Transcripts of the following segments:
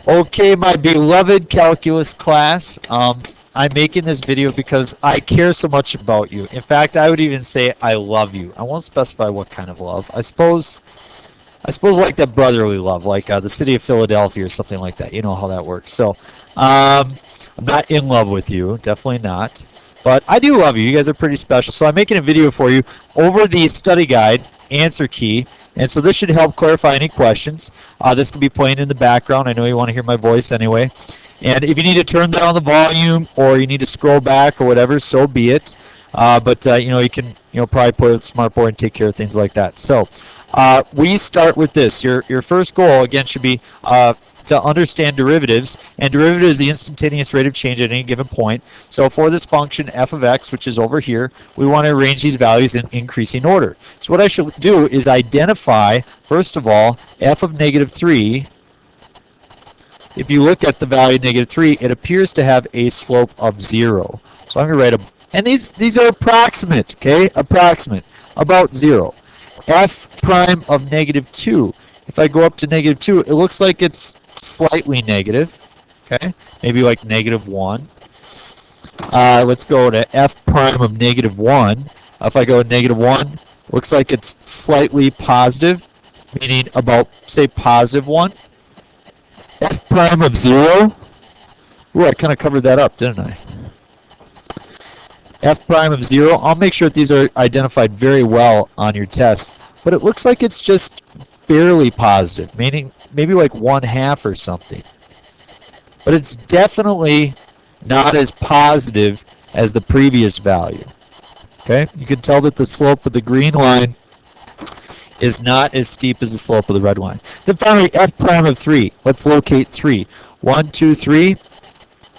Okay, my beloved calculus class, I'm making this video because I care so much about you. In fact, I would even say I love you. I won't specify what kind of love. I suppose like that brotherly love, like the city of Philadelphia or something like that. You know how that works. So, I'm not in love with you, definitely not. But I do love you. You guys are pretty special. So I'm making a video for you over the study guide answer key. And so this should help clarify any questions. This can be playing in the background. I know you want to hear my voice anyway. And if you need to turn down the volume or you need to scroll back or whatever, so be it. But you can probably put it smartboard and take care of things like that. So we start with this. Your first goal again should be to understand derivatives, and derivative is the instantaneous rate of change at any given point. So for this function f of x, which is over here, we want to arrange these values in increasing order. So what I should do is identify, first of all, f of negative 3. If you look at the value negative 3, it appears to have a slope of 0. So I'm going to write and these are approximate, okay? Approximate, about 0. F prime of negative 2. If I go up to negative 2, it looks like it's slightly negative, okay? Maybe like negative 1. Let's go to f prime of negative 1. If I go to negative 1, looks like it's slightly positive, meaning about, say, positive 1. F prime of 0. Ooh, I kind of covered that up, didn't I? F prime of 0. I'll make sure that these are identified very well on your test. But it looks like it's just barely positive, meaning maybe like 1/2 or something. But it's definitely not as positive as the previous value. Okay? You can tell that the slope of the green line is not as steep as the slope of the red line. Then finally, f prime of 3. Let's locate 3. 1, 2, 3.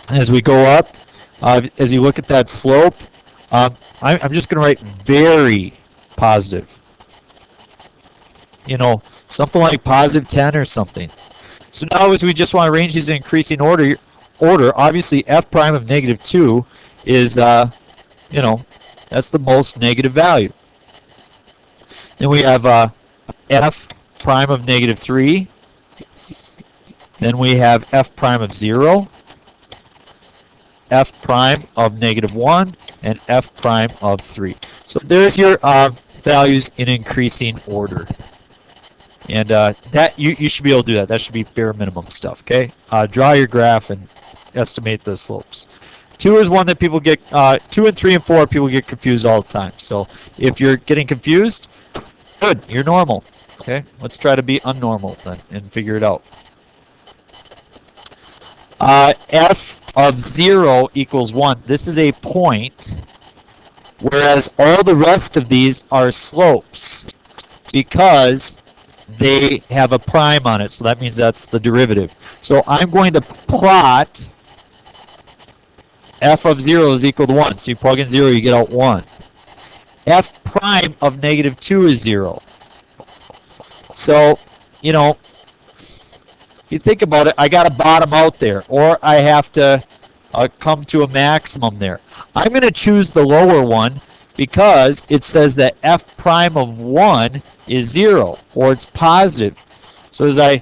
As we go up, as you look at that slope, I'm just going to write very positive. Something like positive 10 or something. So now as we just want to arrange these in increasing order, obviously f prime of negative 2 is, that's the most negative value. Then we have f prime of negative 3. Then we have f prime of 0, f prime of negative 1, and f prime of 3. So there's your values in increasing order. And that you should be able to do that. That should be bare minimum stuff, okay? Draw your graph and estimate the slopes. 2 is one that people get, 2 and 3 and 4 people get confused all the time. So if you're getting confused, good, you're normal, okay? Let's try to be unnormal then and figure it out. F of 0 equals 1. This is a point, whereas all the rest of these are slopes because they have a prime on it, so that means that's the derivative. So I'm going to plot f of 0 is equal to 1. So you plug in 0, you get out 1. F prime of negative 2 is 0. So, if you think about it, I got to bottom out there, or I have to come to a maximum there. I'm going to choose the lower one because it says that f prime of 1 is 0, or it's positive. So as I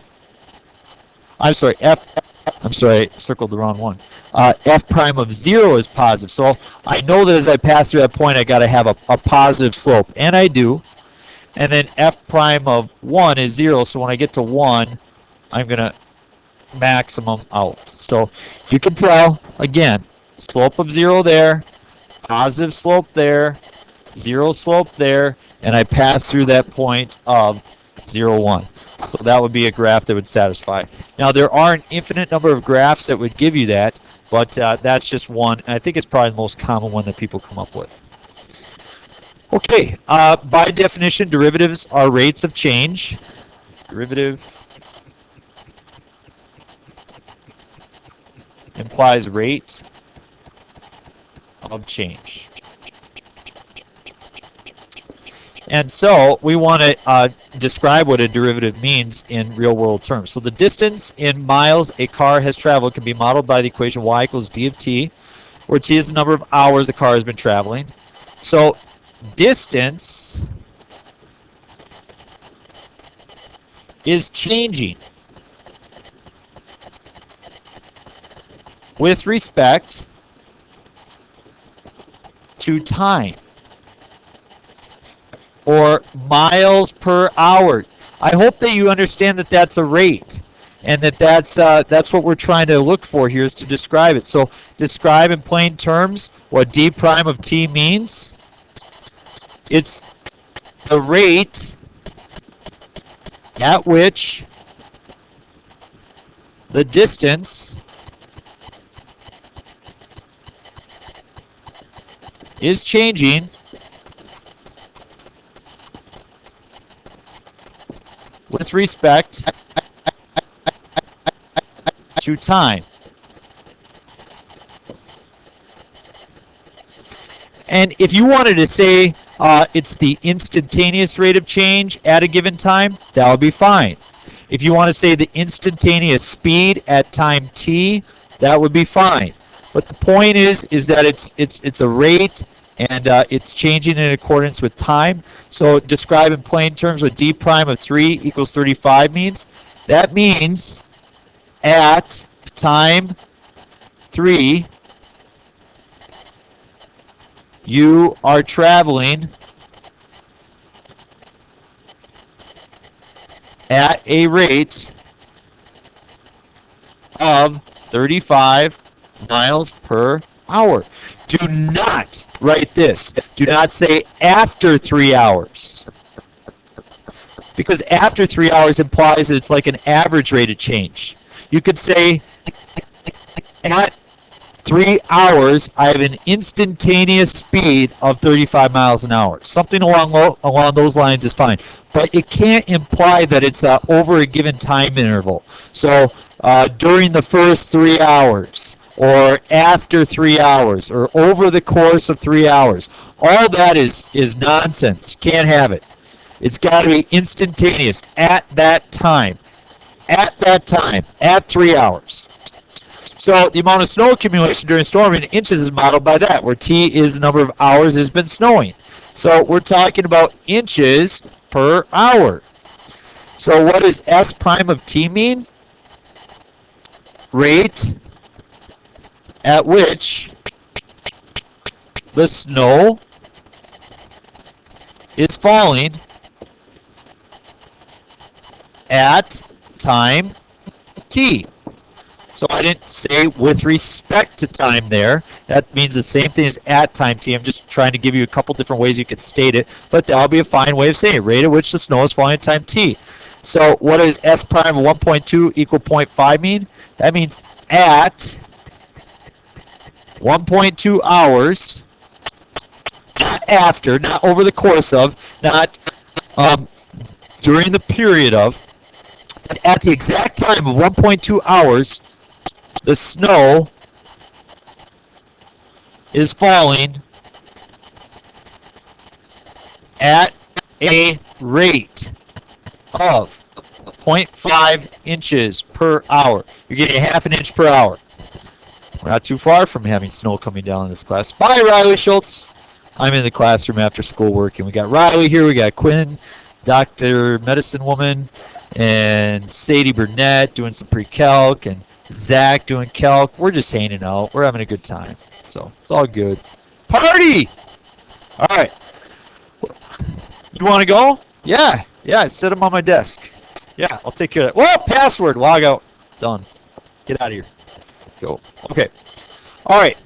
circled the wrong one. F prime of 0 is positive. So I know that as I pass through that point, I got to have a positive slope, and I do. And then f prime of 1 is 0, so when I get to 1, I'm going to maximum out. So you can tell, again, slope of 0 there, positive slope there, 0 slope there, and I pass through that point of 0, 1. So that would be a graph that would satisfy. Now there are an infinite number of graphs that would give you that, but that's just one, and I think it's probably the most common one that people come up with. Okay, by definition, derivatives are rates of change. Derivative implies rate of change. And so we want to describe what a derivative means in real-world terms. So the distance in miles a car has traveled can be modeled by the equation y equals d of t, where t is the number of hours the car has been traveling. So distance is changing. with respect to time, or miles per hour. I hope that you understand that that's a rate, and that's what we're trying to look for here, is to describe it. So describe in plain terms what d prime of t means. It's the rate at which the distance is changing with respect to time. And if you wanted to say it's the instantaneous rate of change at a given time, that would be fine. If you want to say the instantaneous speed at time t, that would be fine. But the point is that it's a rate, and it's changing in accordance with time. So describe in plain terms what d prime of 3 equals 35 means. That means at time 3, you are traveling at a rate of 35 miles per hour. Do not write this. Do not say after 3 hours. Because after 3 hours implies that it's like an average rate of change. You could say at 3 hours, I have an instantaneous speed of 35 miles an hour. Something along those lines is fine. But it can't imply that it's over a given time interval. So during the first 3 hours, or after 3 hours, or over the course of 3 hours. All that is nonsense. You can't have it. It's got to be instantaneous at that time. At that time, at 3 hours. So the amount of snow accumulation during a storm in inches is modeled by that, where t is the number of hours it has been snowing. So we're talking about inches per hour. So what does s prime of t mean? Rate at which the snow is falling at time t. So I didn't say with respect to time there. That means the same thing as at time t. I'm just trying to give you a couple different ways you could state it, but that'll be a fine way of saying it. Rate at which the snow is falling at time t. So what does s prime of 1.2 equal 0.5 mean? That means at 1.2 hours, not after, not over the course of, not during the period of, but at the exact time of 1.2 hours, the snow is falling at a rate of 0.5 inches per hour. You're getting ½ an inch per hour. We're not too far from having snow coming down in this class. Bye, Riley Schultz. I'm in the classroom after school working. We got Riley here. We got Quinn, Dr. Medicine Woman, and Sadie Burnett doing some pre-calc, and Zach doing calc. We're just hanging out. We're having a good time. So it's all good. Party! All right. You want to go? Yeah. Yeah, set them on my desk. Yeah, I'll take care of that. Well, password. Log out. Done. Get out of here. Go. Okay. All right.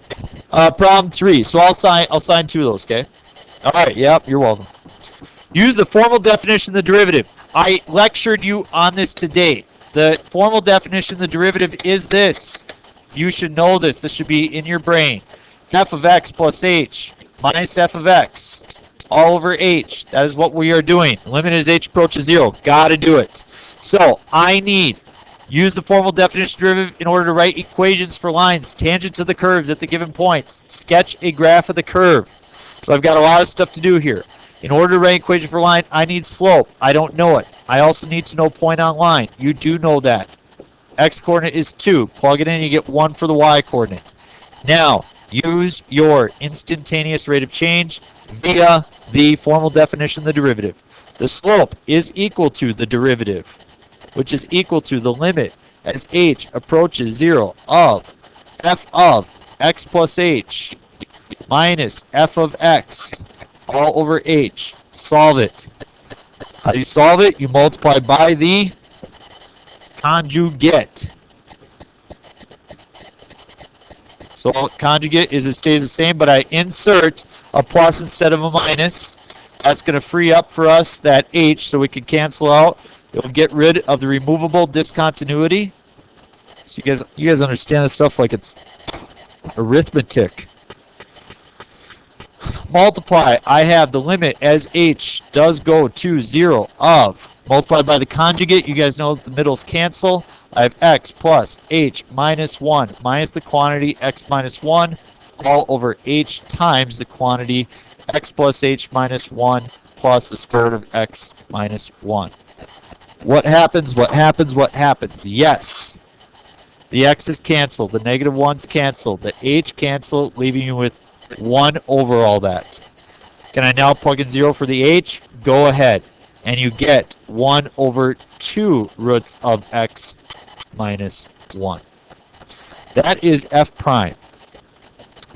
Problem 3. So I'll sign 2 of those, okay? All right. Yep, you're welcome. Use the formal definition of the derivative. I lectured you on this today. The formal definition of the derivative is this. You should know this. This should be in your brain. F of x plus h minus f of x all over h. That is what we are doing. Limit as h approaches 0. Got to do it. So I need use the formal definition of derivative in order to write equations for lines, tangents of the curves at the given points. Sketch a graph of the curve. So I've got a lot of stuff to do here. In order to write an equation for line, I need slope. I don't know it. I also need to know point on line. You do know that. X coordinate is 2. Plug it in, you get 1 for the y coordinate. Now, use your instantaneous rate of change via the formal definition of the derivative. The slope is equal to the derivative, which is equal to the limit as h approaches 0 of f of x plus h minus f of x all over h. Solve it. How do you solve it? You multiply by the conjugate. So conjugate is it stays the same, but I insert a plus instead of a minus. That's going to free up for us that h so we can cancel out. It'll get rid of the removable discontinuity. So you guys understand this stuff like it's arithmetic. Multiply, I have the limit as h does go to 0 of, multiplied by the conjugate, you guys know that the middles cancel. I have x plus h minus 1 minus the quantity x minus 1 all over h times the quantity x plus h minus 1 plus the square root of x minus 1. What happens? What happens? What happens? Yes. The x is canceled. The negative 1's canceled. The h cancel, leaving you with 1 over all that. Can I now plug in 0 for the h? Go ahead. And you get 1 over 2 roots of x minus 1. That is f prime.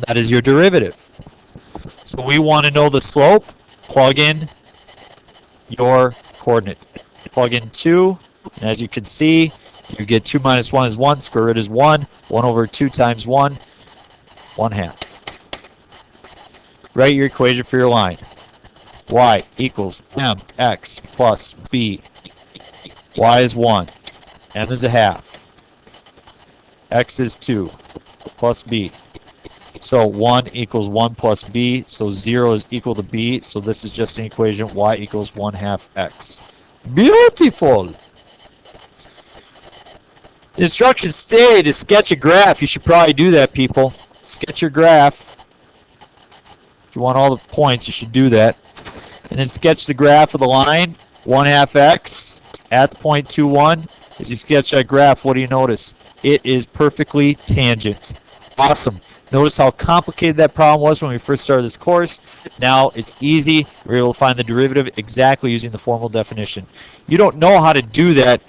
That is your derivative. So we want to know the slope. Plug in your coordinate. Plug in 2, and as you can see, you get 2 minus 1 is 1, square root is 1, 1 over 2 times 1, 1/2. Write your equation for your line. Y equals mx plus b. Y is 1. M is 1/2. X is 2 plus b. So 1 equals 1 plus b. So 0 is equal to b. So this is just an equation. Y equals 1/2 x. Beautiful! The instructions say to sketch a graph. You should probably do that, people. Sketch your graph. If you want all the points, you should do that. And then sketch the graph of the line, 1/2 x at the point 2, 1. As you sketch that graph, what do you notice? It is perfectly tangent. Awesome. Notice how complicated that problem was when we first started this course. Now it's easy. We're able to find the derivative exactly using the formal definition. You don't know how to do that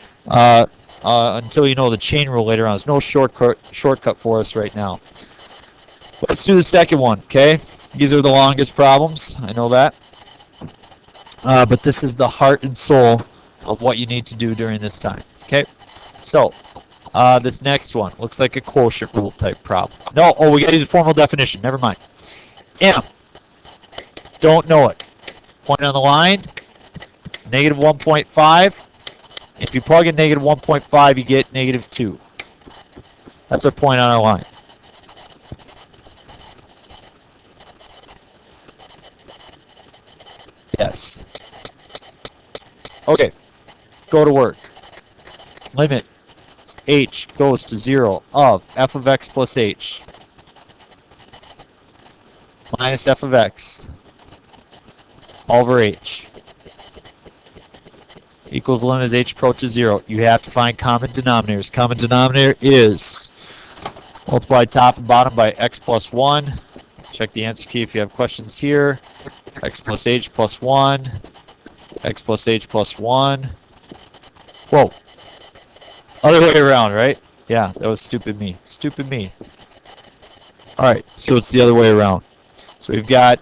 until you know the chain rule later on. There's no shortcut for us right now. Let's do the second one, okay? These are the longest problems. I know that. But this is the heart and soul of what you need to do during this time, okay? So, this next one looks like a quotient rule type problem. No, oh, we got to use a formal definition. Never mind. M. Don't know it. Point on the line. Negative 1.5. If you plug in negative 1.5, you get negative 2. That's our point on our line. Yes. Okay. Go to work. Limit h goes to 0 of f of x plus h minus f of x all over h equals the limit as h approaches 0. You have to find common denominators. Common denominator is multiply top and bottom by x plus 1. Check the answer key if you have questions here. X plus h plus 1. X plus h plus 1. Whoa. Other way around, right? Yeah, that was stupid me. Stupid me. Alright, so it's the other way around. So we've got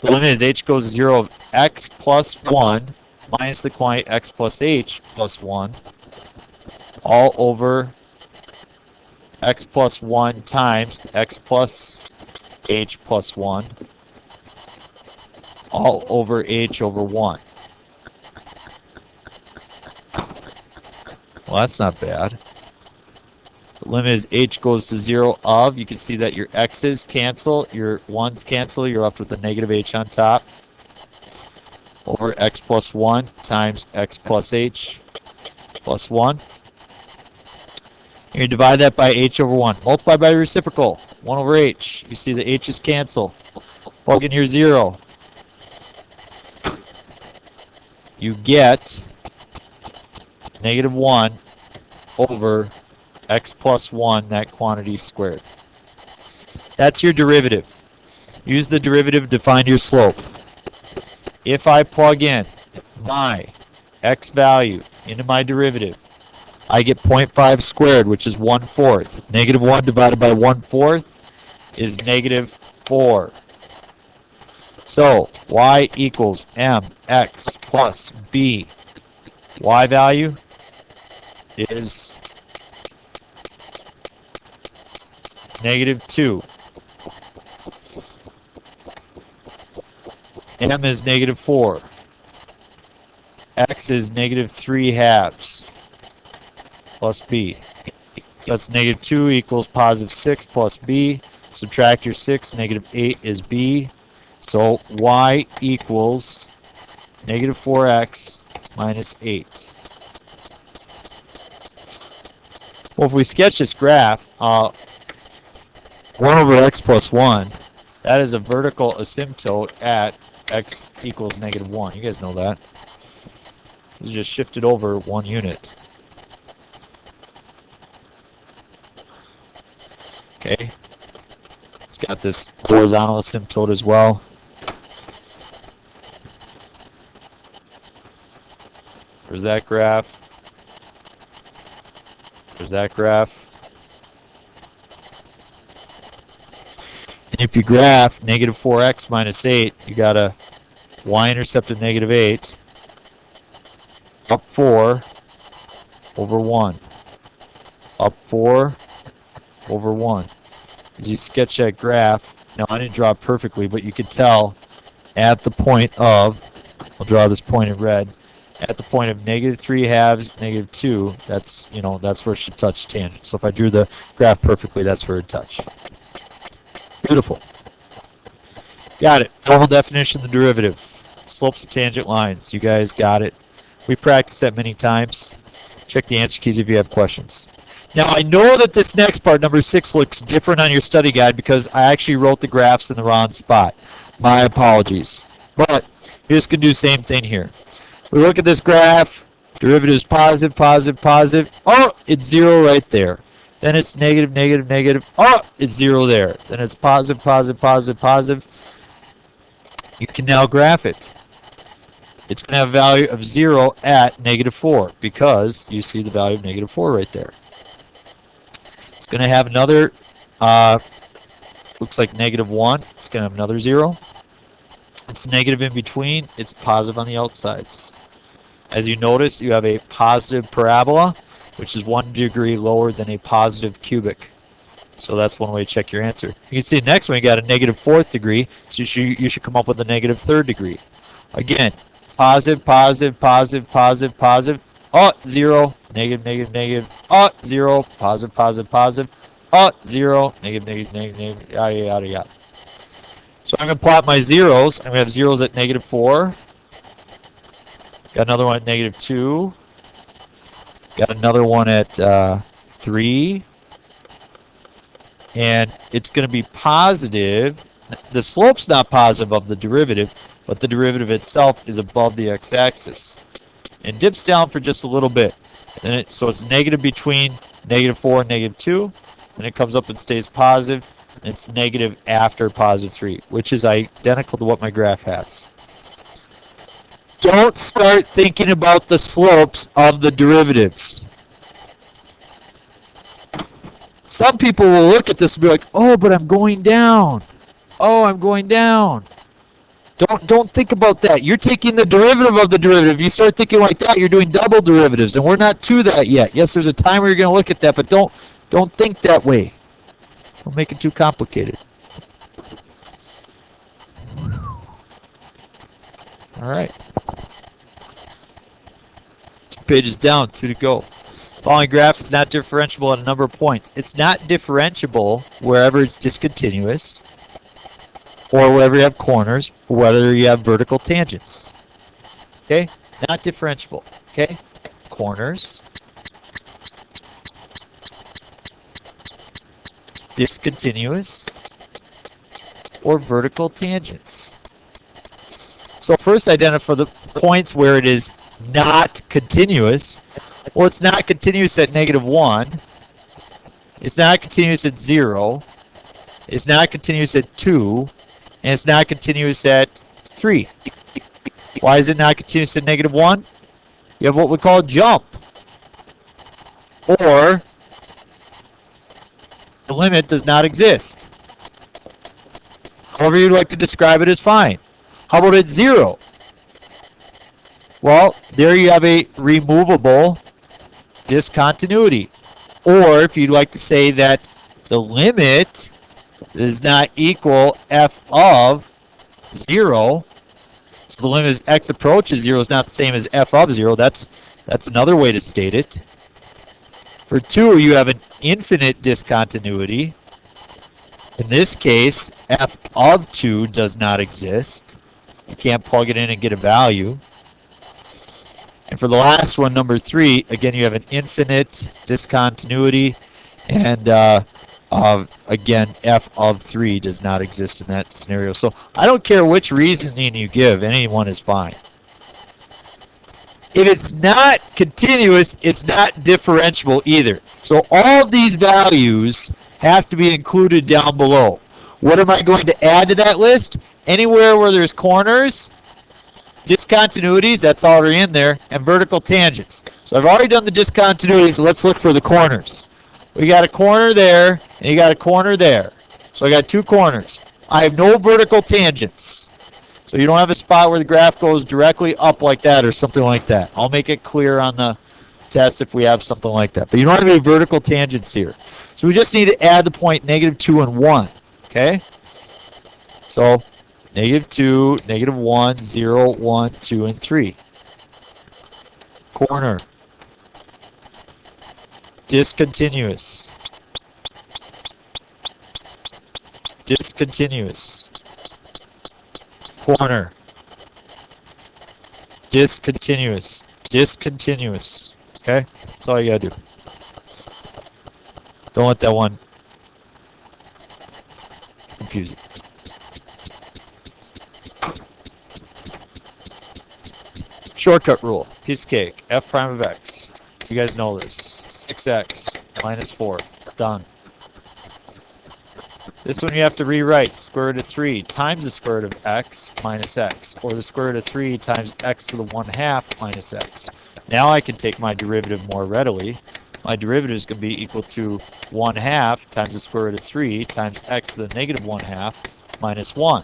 the limit as h goes to 0 of x plus 1 minus the quantity x plus h plus 1 all over x plus 1 times x plus h plus 1 all over h over 1. Well, that's not bad. The limit is h goes to 0 of, you can see that your x's cancel, your 1's cancel, you're left with the negative h on top, over x plus 1 times x plus h plus 1. You divide that by h over 1. Multiply by the reciprocal, 1 over h. You see the h's cancel. Plug in your 0. You get negative 1 over x plus 1, that quantity squared. That's your derivative. Use the derivative to find your slope. If I plug in my x value into my derivative, I get 0.5 squared, which is 1/4. Negative 1 divided by 1/4 is negative 4. So y equals mx plus b. Y value is negative 2. M is negative 4. X is negative 3/2 plus b. So that's negative 2 equals positive 6 plus b. Subtract your 6, negative 8 is b. So y equals negative 4x minus 8. Well, if we sketch this graph, 1 over x plus 1, that is a vertical asymptote at x equals negative 1. You guys know that. This is just shifted over 1 unit. Okay. It's got this horizontal asymptote as well. There's that graph. There's that graph. And if you graph negative 4x minus 8, you got a y-intercept of negative 8, up 4 over 1, up 4 over 1. As you sketch that graph, now I didn't draw it perfectly, but you could tell at the point of, I'll draw this point in red, at the point of negative 3/2, negative 2, that's, that's where it should touch tangent. So if I drew the graph perfectly, that's where it touch. Beautiful. Got it. Normal definition of the derivative. Slopes of tangent lines. You guys got it. We practiced that many times. Check the answer keys if you have questions. Now, I know that this next part, number 6, looks different on your study guide because I actually wrote the graphs in the wrong spot. My apologies. But you're just going to do the same thing here. We look at this graph. Derivative is positive, positive, positive. Oh, it's 0 right there. Then it's negative, negative, negative. Oh, it's 0 there. Then it's positive, positive, positive, positive. You can now graph it. It's going to have a value of 0 at negative 4 because you see the value of negative 4 right there. It's going to have another, looks like negative 1. It's going to have another 0. It's negative in between. It's positive on the outsides. As you notice, you have a positive parabola, which is 1 degree lower than a positive cubic. So that's one way to check your answer. You can see the next one, you got a negative 4th degree, so you should come up with a negative 3rd degree. Again, positive, positive, positive, positive, positive. Oh, 0, negative, negative, negative. Oh, 0, positive, positive, positive. Oh, 0, negative, negative, negative, negative, yada, yada, yada. So I'm going to plot my zeros. I'm going to have zeros at negative 4. Got another one at negative 2. Got another one at 3. And it's going to be positive. The slope's not positive of the derivative, but the derivative itself is above the x-axis. And dips down for just a little bit. And so it's negative between negative 4 and negative 2. And it comes up and stays positive. And it's negative after positive 3, which is identical to what my graph has. Don't start thinking about the slopes of the derivatives. Some people will look at this and be like, oh, but I'm going down. Oh, I'm going down. Don't think about that. You're taking the derivative of the derivative. You start thinking like that, you're doing double derivatives, and we're not to that yet. Yes, there's a time where you're going to look at that, but don't think that way. Don't make it too complicated. All right. 2 pages down, 2 to go. Following graph is not differentiable at a number of points. It's not differentiable wherever it's discontinuous, or wherever you have corners, or whether you have vertical tangents. Okay? Not differentiable. Okay? Corners. Discontinuous. Or vertical tangents. So first identify the points where it is not continuous. Well, it's not continuous at negative 1. It's not continuous at 0. It's not continuous at 2. And it's not continuous at 3. Why is it not continuous at negative 1? You have what we call a jump. or the limit does not exist. However you'd like to describe it is fine. How about it's 0? Well, there you have a removable discontinuity. Or if you'd like to say that the limit does not equal f of 0, so the limit as x approaches 0 is not the same as f of 0. That's another way to state it. For 2, you have an infinite discontinuity. In this case, f of 2 does not exist. You can't plug it in and get a value. And for the last one, number 3, again, you have an infinite discontinuity. And again, f of 3 does not exist in that scenario. So I don't care which reasoning you give. Any one is fine. If it's not continuous, it's not differentiable either. So all of these values have to be included down below. What am I going to add to that list? Anywhere where there's corners, discontinuities, that's already in there, and vertical tangents. So I've already done the discontinuities, so let's look for the corners. We got a corner there, and you got a corner there. So I got 2 corners. I have no vertical tangents. So you don't have a spot where the graph goes directly up like that or something like that. I'll make it clear on the test if we have something like that. But you don't have any vertical tangents here. So we just need to add the point -2 and 1. Okay? So -2, -1, 0, 1, 2, and 3. Corner. Discontinuous. Discontinuous. Corner. Discontinuous. Discontinuous. Okay? That's all you gotta do. Don't let that one confuse you. Shortcut rule. Piece of cake. F prime of x. You guys know this. 6x minus 4. Done. This one you have to rewrite. Square root of 3 times the square root of x minus x. Or the square root of 3 times x to the 1/2 minus x. Now I can take my derivative more readily. My derivative is going to be equal to 1/2 times the square root of 3 times x to the -1/2 minus 1.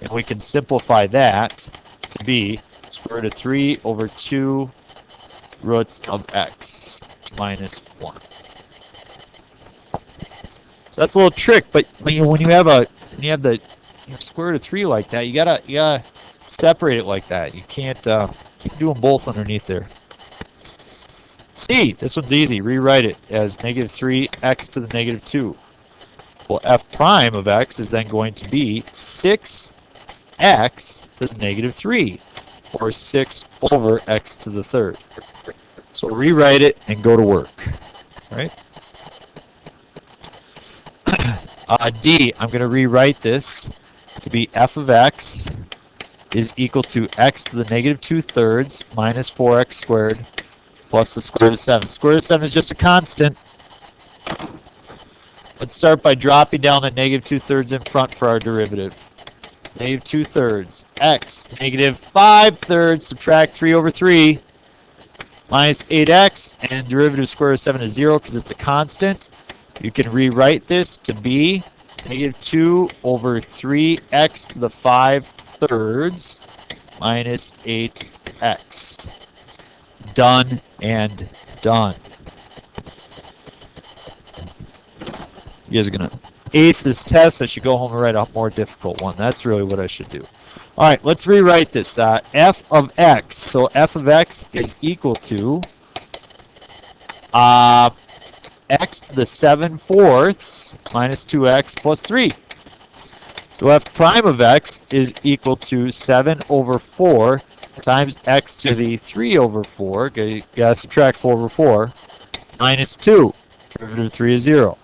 And we can simplify that to be square root of 3 over 2 roots of x minus 1. So that's a little trick, but when you have the square root of 3 like that, you gotta separate it like that. You can't keep doing both underneath there. C, this one's easy. Rewrite it as -3x to the -2. Well, f prime of x is then going to be 6x to the -3, or 6 over x to the 3rd. So rewrite it and go to work. Right? D, I'm going to rewrite this to be f of x is equal to x to the -2/3 minus 4x squared plus the square root of 7. Square root of 7 is just a constant. Let's start by dropping down the -2/3 in front for our derivative. -2/3 x -5/3 subtract 3 over 3 minus 8x, and derivative of square root of 7 is 0 because it's a constant. You can rewrite this to be -2 over 3x to the 5/3 minus 8x. Done and done. You guys are going to ace this test. I should go home and write a more difficult one. That's really what I should do. All right, let's rewrite this. F of x. So f of x is equal to x to the 7/4 minus 2x plus 3. So f prime of x is equal to 7 over 4 times x to the 3 over 4. Okay, you gotta subtract 4 over 4 minus 2. Derivative of 3 is 0.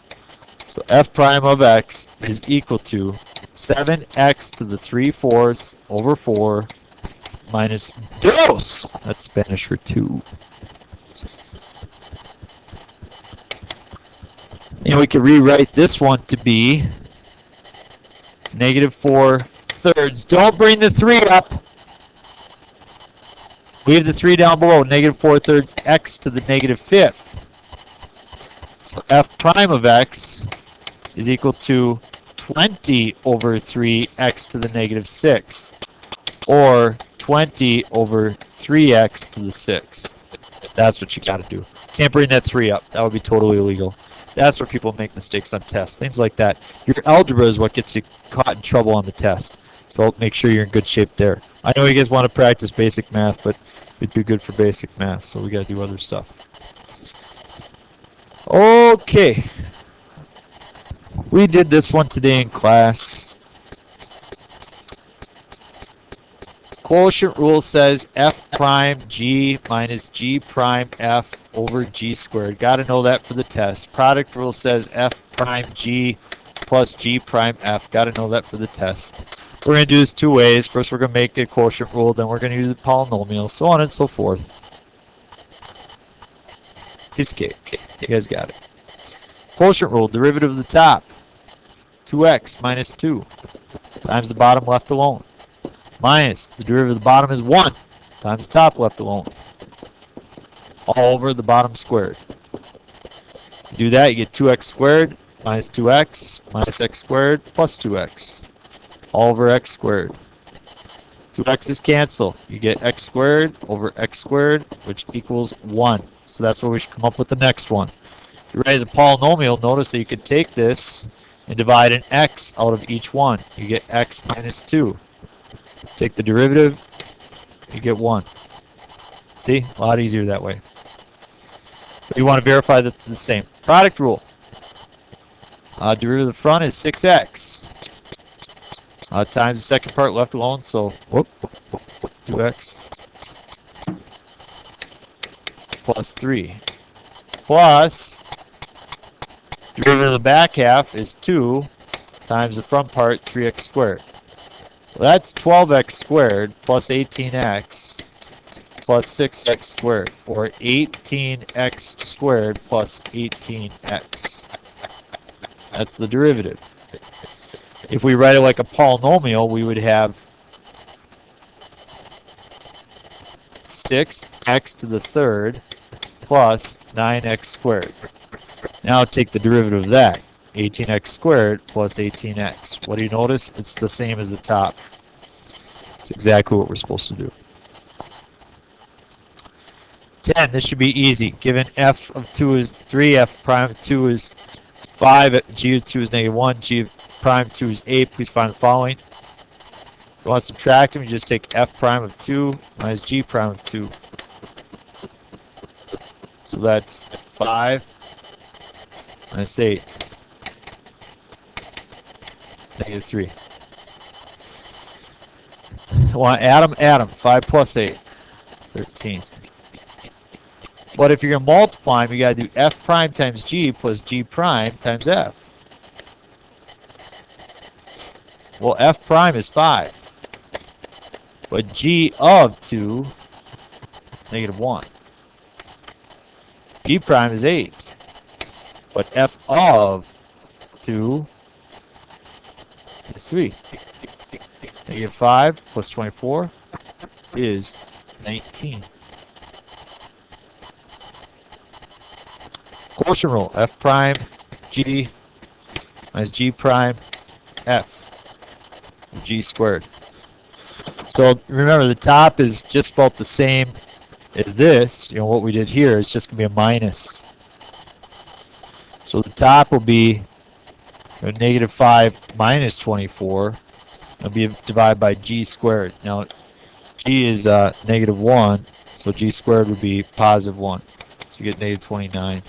So f prime of x is equal to 7x to the 3/4 over 4 minus dos. That's Spanish for 2. And we can rewrite this one to be -4/3. Don't bring the 3 up. Leave the 3 down below. -4/3 x to the -5th. So f prime of x is equal to 20 over 3x to the negative 6th, or 20 over 3x to the 6th. That's what you got to do. Can't bring that 3 up. That would be totally illegal. That's where people make mistakes on tests, things like that. Your algebra is what gets you caught in trouble on the test. So make sure you're in good shape there. I know you guys want to practice basic math, but you're too good for basic math, so we got to do other stuff. Okay. We did this one today in class. Quotient rule says f prime g minus g prime f over g squared. Got to know that for the test. Product rule says f prime g plus g prime f. Got to know that for the test. We're going to do this two ways. First, we're going to make a quotient rule. Then we're going to use a polynomial, so on and so forth. Piece of cake. You guys got it. Quotient rule, derivative of the top. 2x minus 2 times the bottom left alone. Minus the derivative of the bottom is 1 times the top left alone. All over the bottom squared. You do that, you get 2x squared minus 2x minus x squared plus 2x. All over x squared. 2x's cancel. You get x squared over x squared, which equals 1. So that's where we should come up with the next one. If you raise a polynomial, notice that you could take this and divide an x out of each one. You get x minus 2. Take the derivative, you get 1. See? A lot easier that way. But you want to verify that they're the same. Product rule. Derivative of the front is 6x. Times the second part left alone, so 2x plus 3. Plus, derivative of the back half is 2 times the front part, 3x squared. Well, that's 12x squared plus 18x plus 6x squared, or 18x squared plus 18x. That's the derivative. If we write it like a polynomial, we would have 6x to the third plus 9x squared. Now take the derivative of that. 18x squared plus 18x. What do you notice? It's the same as the top. It's exactly what we're supposed to do. 10. This should be easy. Given f of 2 is 3, f prime of 2 is 5, g of 2 is negative 1, g of prime of 2 is 8. Please find the following. If you want to subtract them, you just take f prime of 2 minus g prime of 2. So that's 5 minus 8. Negative 3. I want add them. 5 plus 8. 13. But if you're going to multiply them, you got to do f prime times g plus g prime times f. Well, f prime is 5. But g of 2, negative 1. G prime is 8. But f of 2 is 3. Negative 5 plus 24 is 19. Quotient rule, f prime g minus g prime f, g squared. So remember, the top is just about the same as this. You know, what we did here is just going to be a minus. So the top will be negative 5 minus 24. It'll be divided by g squared. Now, g is negative 1, so g squared would be positive 1. So you get negative 29.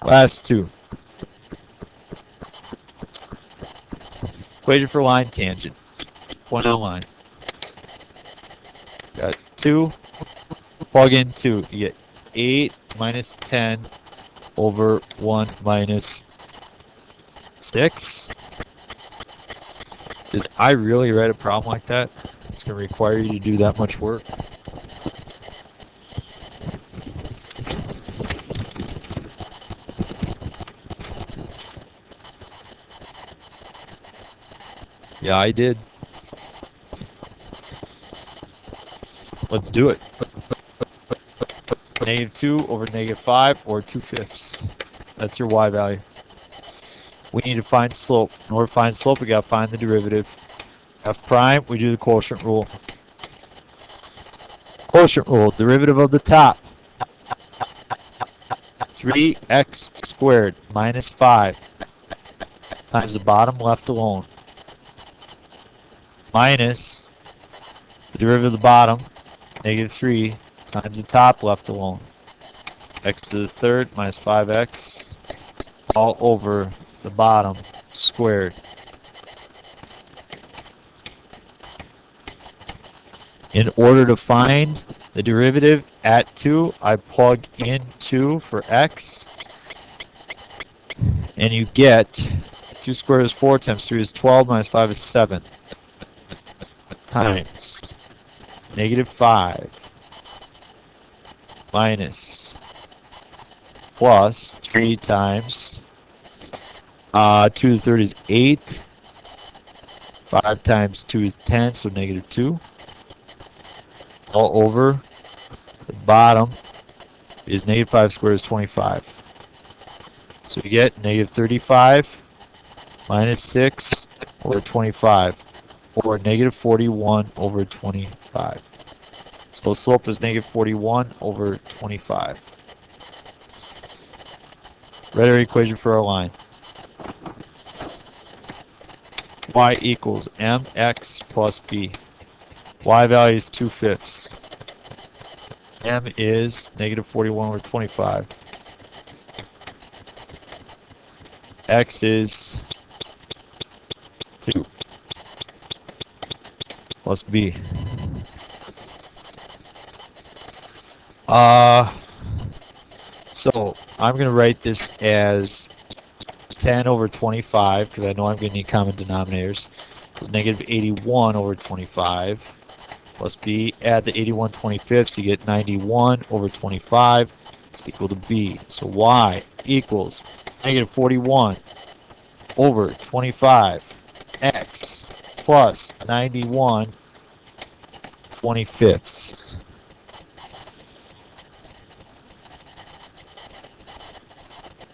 Last two. Equation for line tangent. Point on line. Got 2. Plug in 2. You get 8 minus 10 over 1 minus 6. Did I really write a problem like that? It's going to require you to do that much work. Yeah, I did. Let's do it. -2 over -5, or 2/5. That's your y value. We need to find slope. In order to find slope, we got to find the derivative. F prime, we do the quotient rule. Quotient rule, derivative of the top. 3x squared minus 5 times the bottom left alone, minus the derivative of the bottom, -3 times the top left alone. X to the third minus 5x all over the bottom squared. In order to find the derivative at 2, I plug in 2 for x, and you get 2 squared is 4 times 3 is 12 minus 5 is 7 times -5 minus plus 3 times 2 to the third is 8, 5 times 2 is 10, so -2. All over the bottom is -5 squared is 25. So you get -35 minus 6 over 25, or -41 over 25. So the slope is -41 over 25. Write our equation for our line. Y equals mx plus b. Y value is 2/5. M is -41 over 25. X is 2 plus B. So I'm going to write this as 10 over 25 because I know I'm going to need common denominators. It's -81 over 25 plus B. Add the 81 25ths, you get 91 over 25 is equal to B. So Y equals -41 over 25 X plus 91 25ths.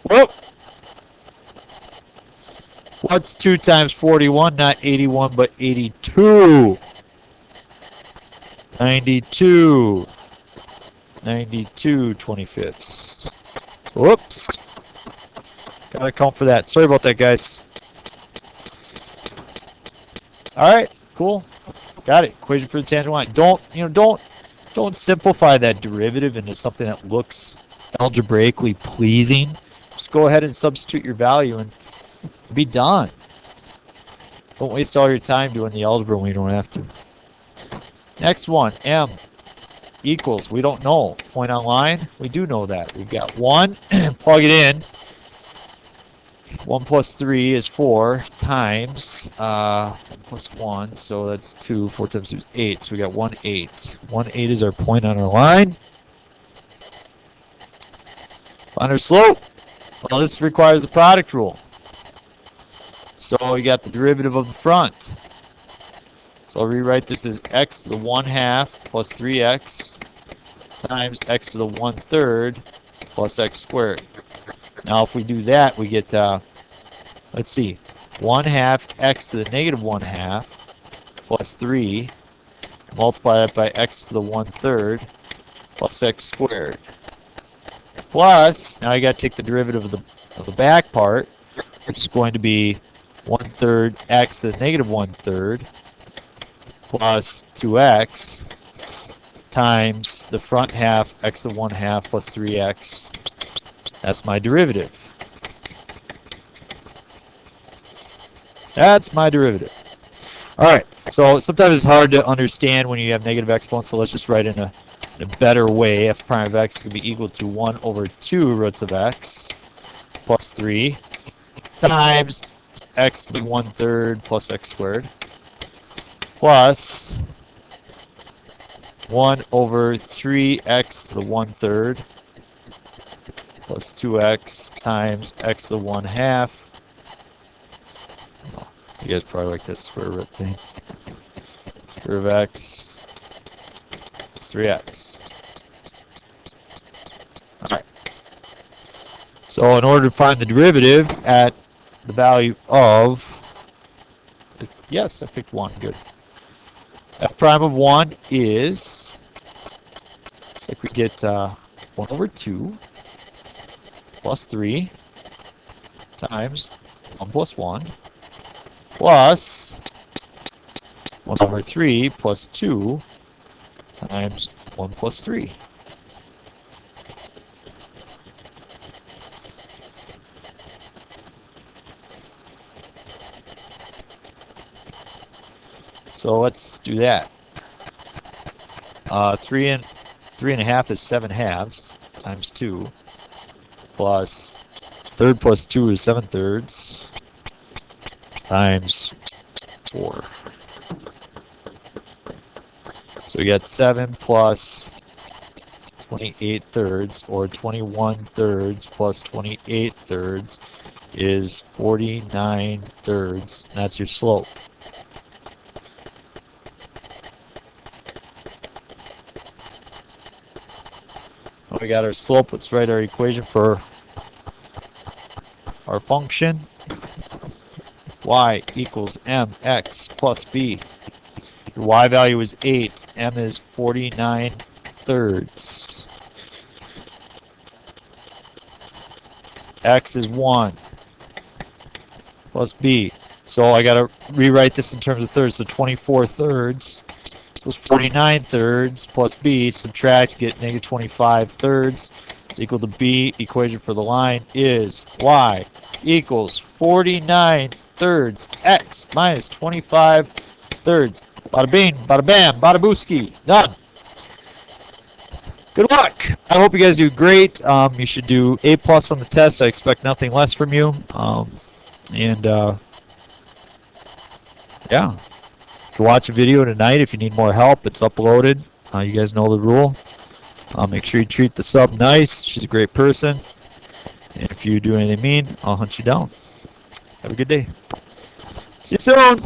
Whoop! What's 2 times 41? Not 81, but 82. 92 25ths. Whoops. Gotta account for that. Sorry about that, guys. Alright, cool. Got it. Equation for the tangent line. Don't simplify that derivative into something that looks algebraically pleasing. Just go ahead and substitute your value and be done. Don't waste all your time doing the algebra when you don't have to. Next one, M equals, we don't know. Point on line, we do know that. We've got 1, plug it in. 1 plus 3 is 4 times 1 plus 1, so that's 2. 4 times 2 is 8, so we got 1, 8. 1, 8 is our point on our line. Find our slope. Well, this requires the product rule. So we got the derivative of the front. So I'll rewrite this as x to the 1/2 plus 3x times x to the 1/3 plus x squared. Now if we do that, we get, let's see, 1/2 x to the -1/2 plus 3, multiply that by x to the 1/3 plus x squared. Plus, now you got to take the derivative of the back part, which is going to be 1/3 x to the -1/3 plus 2x times the front half x to the 1/2 plus 3x. That's my derivative. That's my derivative. Alright, so sometimes it's hard to understand when you have negative exponents, so let's just write in a better way. F prime of x is going to be equal to 1 over 2 roots of x plus 3 times x to the 1/3 plus x squared plus 1 over 3x to the 1/3 plus 2x times x to the 1/2. You guys probably like this square root thing. Square of x plus 3x. Alright. So in order to find the derivative at the value of, yes, I picked 1, good. F prime of 1 is, looks like we get 1 over 2 plus 3 times 1 plus 1 plus 1 over 3 plus 2 times 1 plus 3. So let's do that. 3.5 is 7 halves times 2 plus third plus 2 is 7 thirds times 4. So we got 7 plus 28 thirds, or 21 thirds plus 28 thirds is 49 thirds. That's your slope. We got our slope. Let's write our equation for our function. Y equals mx plus b. Your y value is 8. M is 49 thirds. X is 1 plus b. So I got to rewrite this in terms of thirds. So 24 thirds equals 49 thirds plus b. Subtract, get negative 25 thirds is equal to b. Equation for the line is y equals 49 thirds x minus 25 thirds. Bada bing, bada bam, bada booski. Done. Good luck. I hope you guys do great. You should do A+ on the test. I expect nothing less from you. Yeah. You can watch a video tonight if you need more help. It's uploaded. You guys know the rule. Make sure you treat the sub nice. She's a great person. And if you do anything mean, I'll hunt you down. Have a good day. See you soon.